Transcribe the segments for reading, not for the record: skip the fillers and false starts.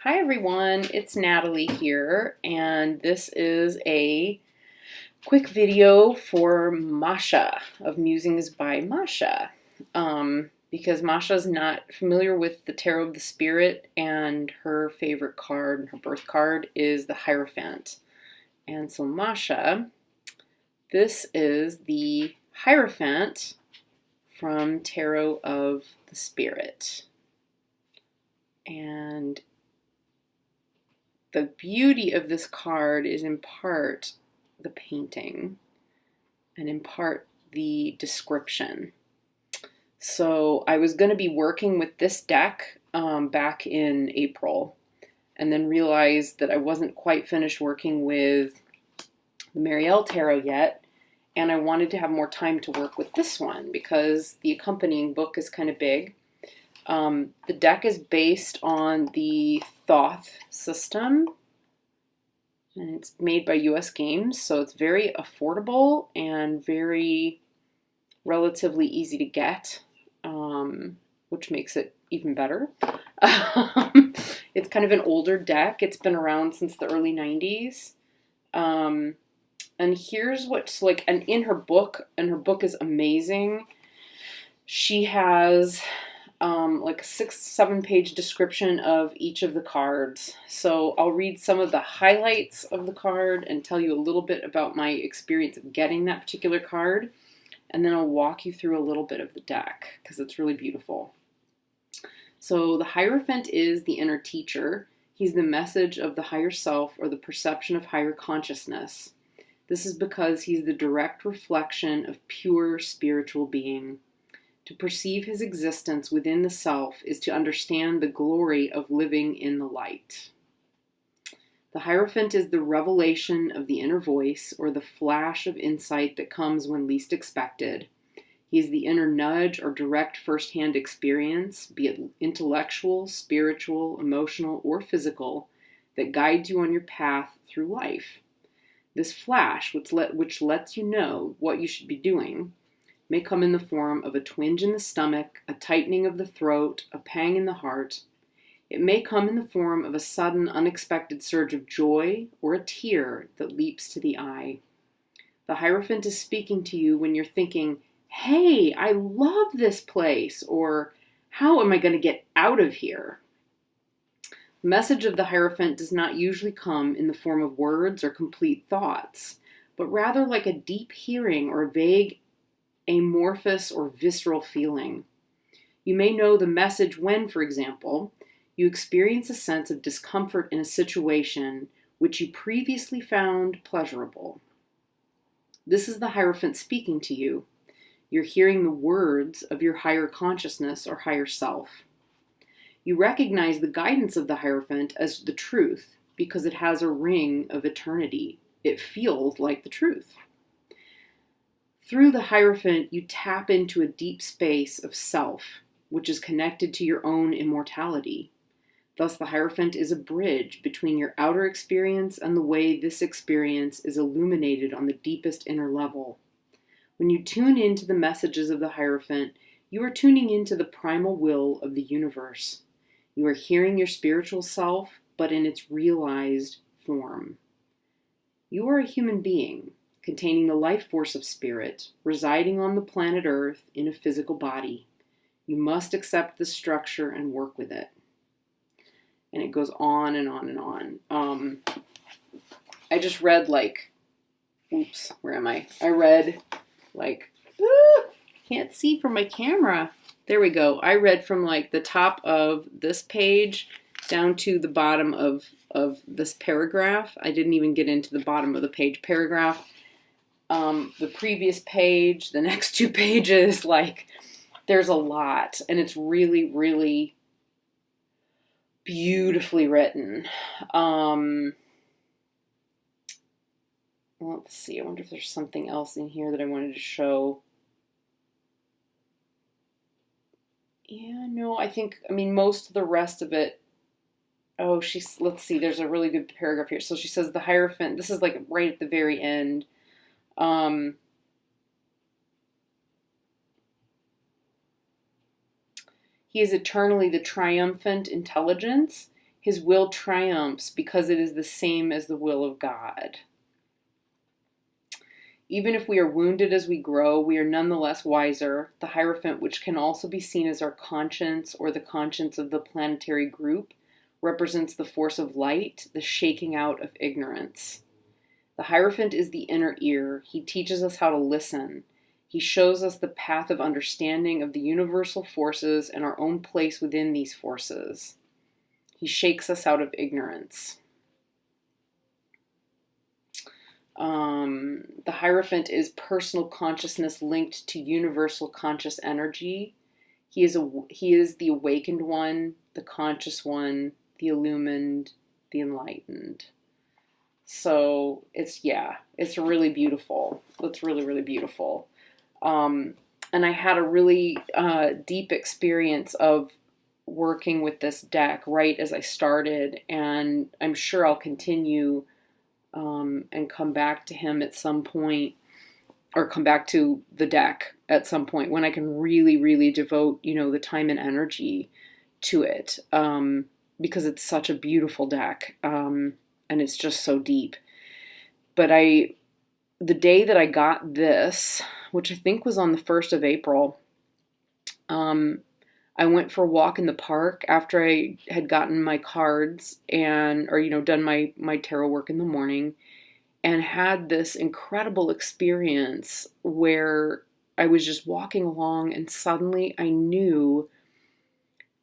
Hi everyone, it's Natalie here, and this is a quick video for Mascha of Musings by Mascha. Because Mascha's not familiar with the Tarot of the Spirit, and her favorite card, her birth card, is the Hierophant. And so Mascha, this is the Hierophant from Tarot of the Spirit. And the beauty of this card is in part the painting and in part the description. So I was going to be working with this deck back in April, and then realized that I wasn't quite finished working with the Marielle Tarot yet, and I wanted to have more time to work with this one because the accompanying book is kind of big. The deck is based on the Thoth system, and it's made by US Games, so it's very affordable and very relatively easy to get, which makes it even better. It's kind of an older deck. It's been around since the early 90s. And here's what's like, and in her book, and her book is amazing, she has like a 6-7 page description of each of the cards. So I'll read some of the highlights of the card and tell you a little bit about my experience of getting that particular card, and then I'll walk you through a little bit of the deck because it's really beautiful. So the Hierophant is the inner teacher. He's the message of the higher self, or the perception of higher consciousness. This is because he's the direct reflection of pure spiritual being. To perceive his existence within the self is to understand the glory of living in the light. The Hierophant is the revelation of the inner voice, or the flash of insight that comes when least expected. He is the inner nudge or direct first-hand experience, be it intellectual, spiritual, emotional, or physical, that guides you on your path through life. This flash, which lets you know what you should be doing, may come in the form of a twinge in the stomach, a tightening of the throat, a pang in the heart. It may come in the form of a sudden, unexpected surge of joy, or a tear that leaps to the eye. The Hierophant is speaking to you when you're thinking, "Hey, I love this place," or "How am I going to get out of here?" The message of the Hierophant does not usually come in the form of words or complete thoughts, but rather like a deep hearing or a vague amorphous or visceral feeling. You may know the message when, for example, you experience a sense of discomfort in a situation which you previously found pleasurable. This is the Hierophant speaking to you. You're hearing the words of your higher consciousness or higher self. You recognize the guidance of the Hierophant as the truth because it has a ring of eternity. It feels like the truth. Through the Hierophant, you tap into a deep space of self, which is connected to your own immortality. Thus, the Hierophant is a bridge between your outer experience and the way this experience is illuminated on the deepest inner level. When you tune into the messages of the Hierophant, you are tuning into the primal will of the universe. You are hearing your spiritual self, but in its realized form. You are a human being, containing the life force of spirit, residing on the planet Earth in a physical body. You must accept this structure and work with it. And it goes on and on and on. I just read where am I? I read can't see from my camera. There we go. I read from the top of this page down to the bottom of this paragraph. I didn't even get into the bottom of the page paragraph. The previous page, the next 2 pages, there's a lot, and it's really, really beautifully written. Let's see, I wonder if there's something else in here that I wanted to show. Yeah, no, I mean, most of the rest of it, let's see, there's a really good paragraph here. So she says the Hierophant, this is right at the very end. He is eternally the triumphant intelligence. His will triumphs because it is the same as the will of God. Even if we are wounded as we grow, we are nonetheless wiser. The Hierophant, which can also be seen as our conscience or the conscience of the planetary group, represents the force of light, the shaking out of ignorance. The Hierophant is the inner ear. He teaches us how to listen. He shows us the path of understanding of the universal forces and our own place within these forces. He shakes us out of ignorance. The Hierophant is personal consciousness linked to universal conscious energy. He is the awakened one, the conscious one, the illumined, the enlightened. So it's really beautiful. It's really, really beautiful. And I had a really deep experience of working with this deck right as I started, and I'm sure I'll continue and come back to him at some point, or come back to the deck at some point when I can really, really devote, the time and energy to it, because it's such a beautiful deck, and it's just so deep. But the day that I got this, which I think was on the 1st of April, I went for a walk in the park after I had gotten my cards done my tarot work in the morning, and had this incredible experience where I was just walking along and suddenly I knew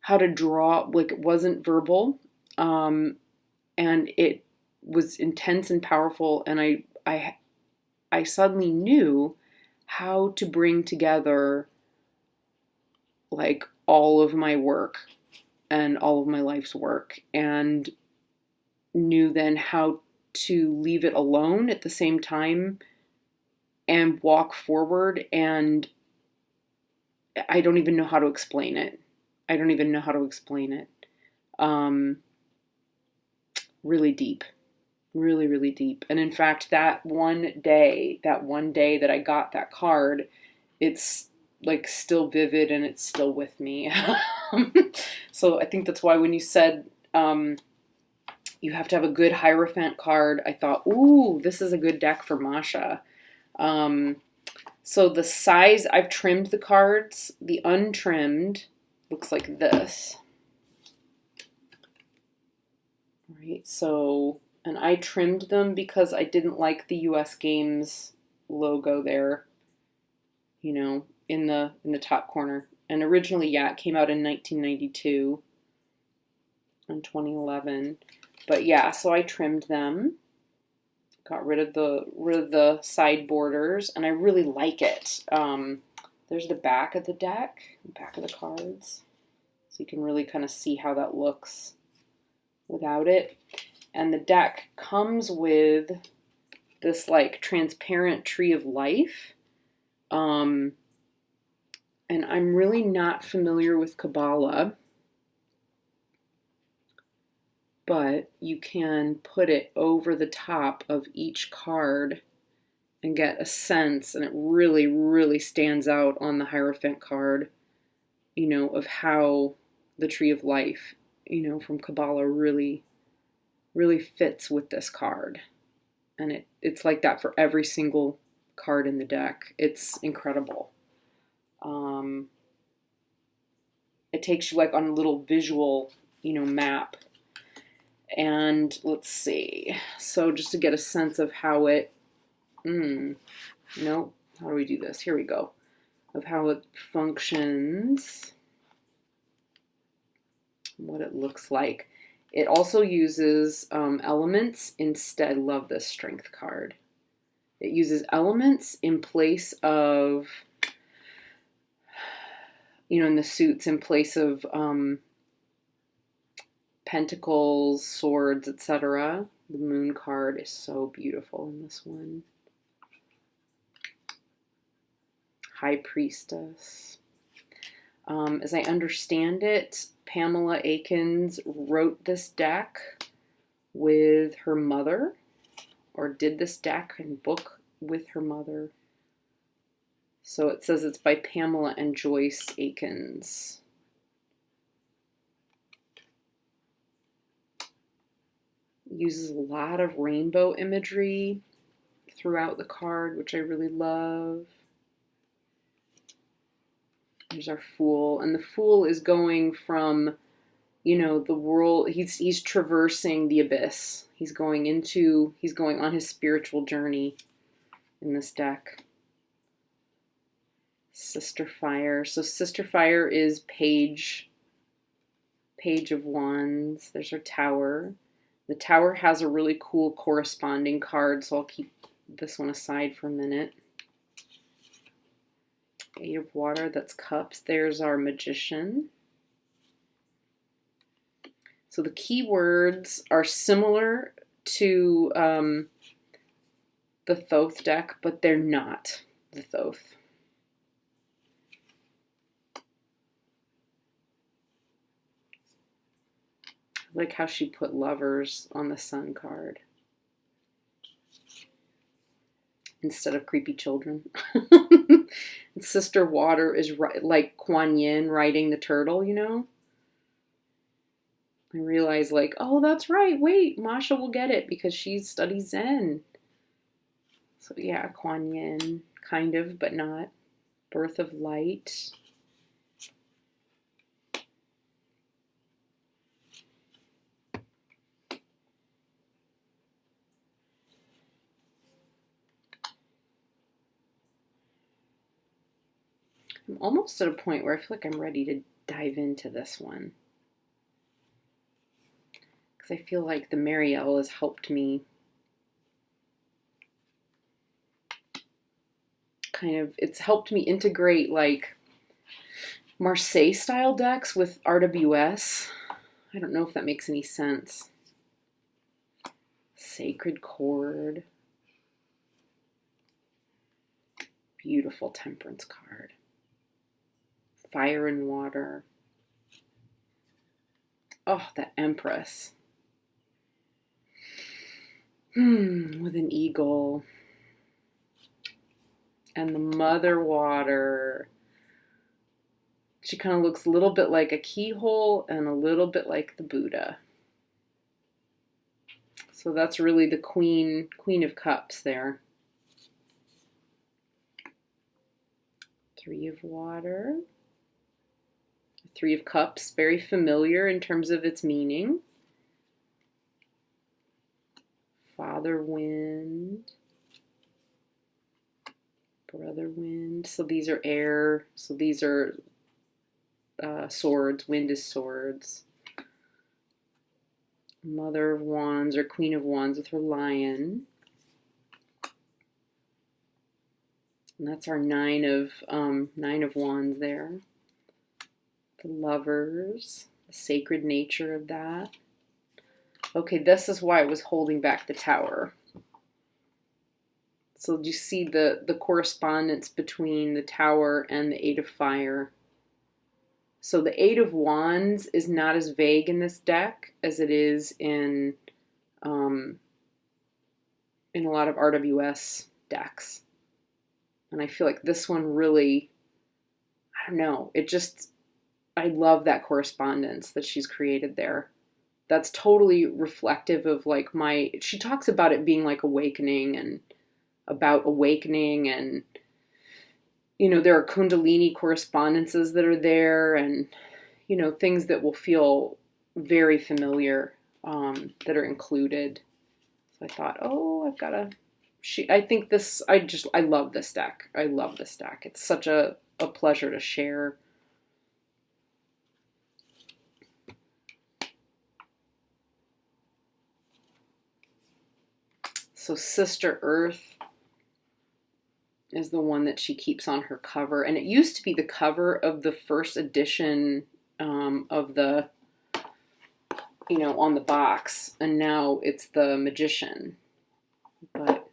how to draw, like it wasn't verbal, and it was intense and powerful, and I suddenly knew how to bring together like all of my work and all of my life's work, and knew then how to leave it alone at the same time and walk forward. And I don't even know how to explain it. Really deep, really, really deep. And in fact, that one day that I got that card, it's like still vivid and it's still with me. So I think that's why when you said you have to have a good Hierophant card, I thought, ooh, this is a good deck for Mascha. So the size, I've trimmed the cards. The untrimmed looks like this. Right, so, and I trimmed them because I didn't like the US Games logo there, in the top corner. And originally, it came out in 1992 and 2011. But yeah, so I trimmed them, got rid of the side borders, and I really like it. There's the back of the deck, back of the cards, so you can really kind of see how that looks without it. And the deck comes with this like transparent tree of life. And I'm really not familiar with Kabbalah, but you can put it over the top of each card and get a sense, and it really, really stands out on the Hierophant card, of how the tree of life, from Kabbalah really, really fits with this card. And it's like that for every single card in the deck. It's incredible. It takes you like on a little visual, map. And let's see. So just to get a sense of how it, how do we do this? Here we go. Of how it functions, what it looks like. It also uses elements instead. Love this Strength card. It uses elements in place of, in the suits, in place of pentacles, swords, etc. The Moon card is so beautiful in this one. High Priestess. As I understand it, Pamela Eakins wrote this deck with her mother, or did this deck and book with her mother. So it says it's by Pamela and Joyce Eakins. Uses a lot of rainbow imagery throughout the card, which I really love. There's our Fool, and the Fool is going from, you know, the world. He's traversing the abyss. He's going on his spiritual journey in this deck. Sister Fire. So Sister Fire is Page of Wands. There's our Tower. The Tower has a really cool corresponding card, so I'll keep this one aside for a minute. Eight of Water, that's Cups. There's our Magician. So the keywords are similar to the Thoth deck, but they're not the Thoth. I like how she put Lovers on the Sun card instead of creepy children. And Sister Water is like Kuan Yin riding the turtle, you know? I realize, like, oh, that's right. Wait, Mascha will get it because she studies Zen. So yeah, Kuan Yin, kind of, but not. Birth of Light. I'm almost at a point where I feel like I'm ready to dive into this one. Because I feel like the Marielle has helped me it's helped me integrate like Marseille style decks with RWS. I don't know if that makes any sense. Sacred Chord. Beautiful Temperance card. Fire and Water. Oh, that Empress. With an eagle. And the Mother Water. She kind of looks a little bit like a keyhole and a little bit like the Buddha. So that's really the Queen of Cups there. Three of Water. Three of Cups, very familiar in terms of its meaning. Father Wind. Brother Wind. So these are air. So these are swords. Wind is swords. Mother of Wands or Queen of Wands with her lion. And that's our Nine of Wands there. The Lovers. The sacred nature of that. Okay, this is why I was holding back the Tower. So you see the correspondence between the Tower and the Eight of Fire. So the Eight of Wands is not as vague in this deck as it is in a lot of RWS decks. And I feel like this one really, I don't know, I love that correspondence that she's created there. That's totally reflective of like she talks about it being like awakening and about awakening, and you know, there are Kundalini correspondences that are there, and you know, things that will feel very familiar that are included. So I thought, oh, I've got to. I love this deck. I love this deck. It's such a pleasure to share. So Sister Earth is the one that she keeps on her cover. And it used to be the cover of the first edition of the, you know, on the box. And now it's the Magician. But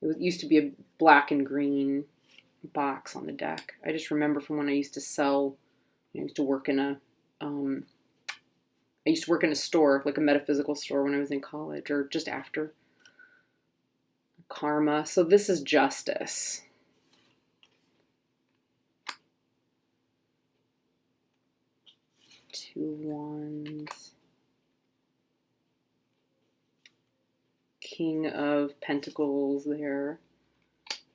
it used to be a black and green box on the deck. I just remember from when I used to sell, I used to work in a store, like a metaphysical store when I was in college or just after. Karma. So this is Justice. Two Wands. King of Pentacles there.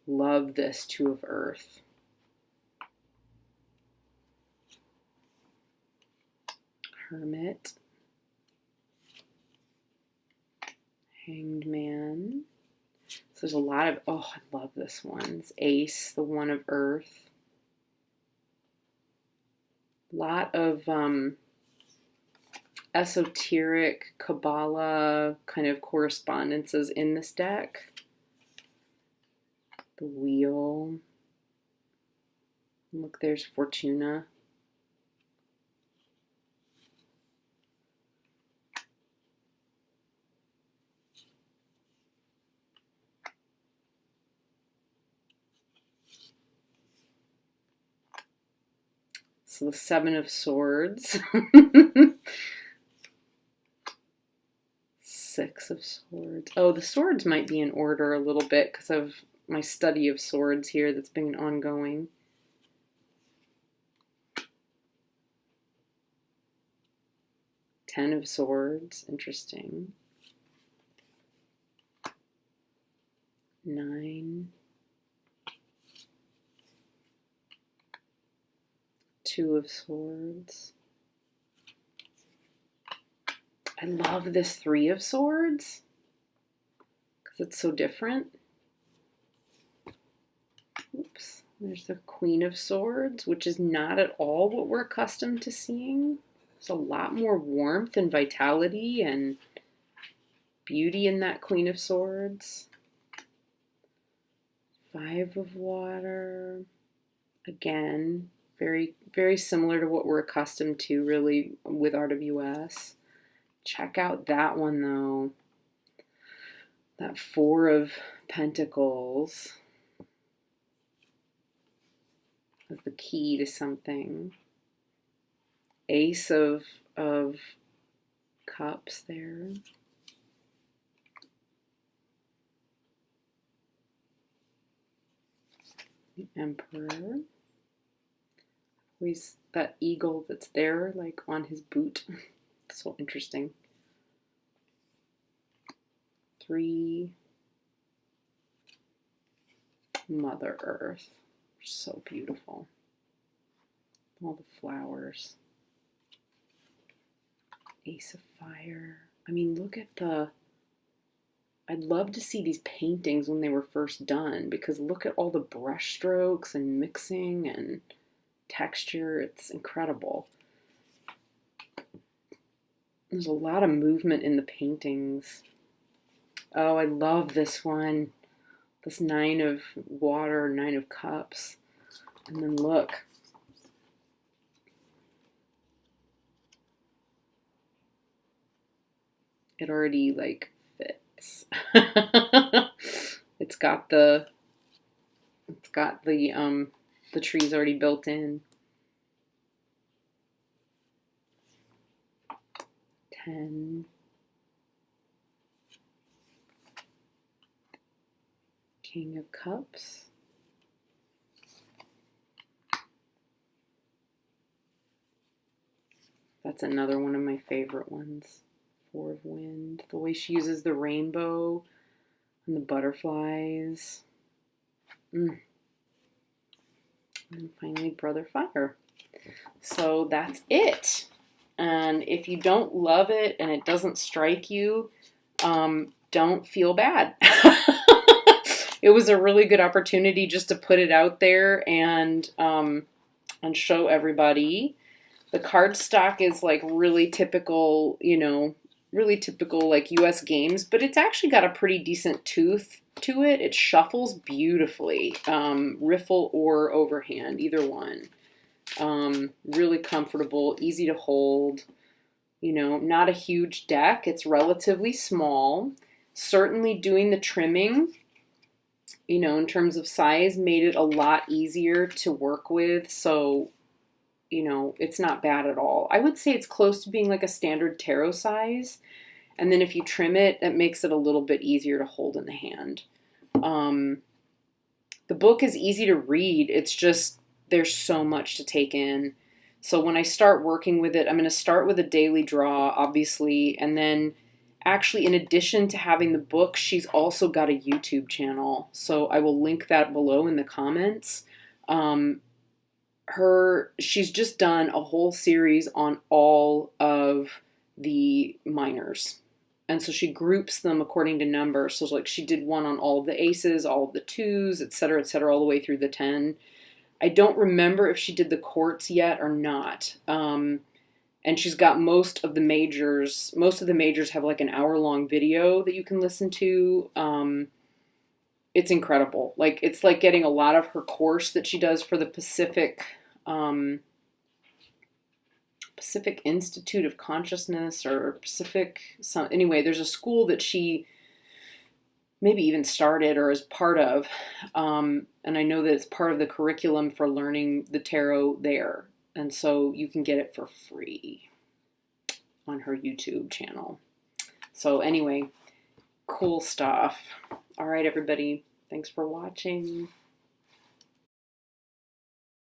Love this Two of Earth. Hermit. Hanged Man. So there's a lot of, oh, I love this one. It's Ace, the One of Earth. A lot of esoteric Kabbalah kind of correspondences in this deck. The Wheel. Look, there's Fortuna. So the Seven of Swords. Six of Swords. Oh, the swords might be in order a little bit because of my study of swords here that's been ongoing. Ten of Swords. Interesting. 9. Two of Swords. I love this Three of Swords because it's so different. Oops. There's the Queen of Swords, which is not at all what we're accustomed to seeing. There's a lot more warmth and vitality and beauty in that Queen of Swords. Five of Water. Again, very, very similar to what we're accustomed to, really, with RWS. Check out that one, though. That Four of Pentacles is the key to something. Ace of Cups there. The Emperor. Always that eagle that's there, like on his boot. So interesting. 3. Mother Earth. So beautiful. All the flowers. Ace of Fire. I mean, look at the... I'd love to see these paintings when they were first done, because look at all the brush strokes and mixing and texture. It's incredible. There's a lot of movement in the paintings. Oh, I love this one. This Nine of Water, Nine of Cups. And then look. It already, like, fits. It's got the trees already built in. 10. King of Cups. That's another one of my favorite ones. Four of Wind. The way she uses the rainbow and the butterflies. And finally, Brother Fire. So that's it. And if you don't love it and it doesn't strike you, don't feel bad. It was a really good opportunity just to put it out there and show everybody. The cardstock is like really typical, you know, really typical like US games, but it's actually got a pretty decent tooth to it. It shuffles beautifully, riffle or overhand, either one. Really comfortable, easy to hold, you know, not a huge deck. It's relatively small. Certainly doing the trimming, you know, in terms of size, made it a lot easier to work with. So, you know, it's not bad at all. I would say it's close to being like a standard tarot size. And then if you trim it, that makes it a little bit easier to hold in the hand. The book is easy to read. It's just, there's so much to take in. So when I start working with it, I'm going to start with a daily draw, obviously, and then Actually, in addition to having the book, she's also got a YouTube channel. So I will link that below in the comments. She's just done a whole series on all of the minors. And so she groups them according to number. So like she did one on all of the aces, all of the twos, et cetera, all the way through the 10. I don't remember if she did the quartz yet or not. And she's got most of the majors. Most of the majors have like an hour-long video that you can listen to. It's incredible. Like, it's like getting a lot of her course that she does for the Pacific Institute of Consciousness, or Pacific, anyway, there's a school that she maybe even started or is part of. And I know that it's part of the curriculum for learning the tarot there. And so you can get it for free on her YouTube channel. So anyway, cool stuff. All right, everybody. Thanks for watching.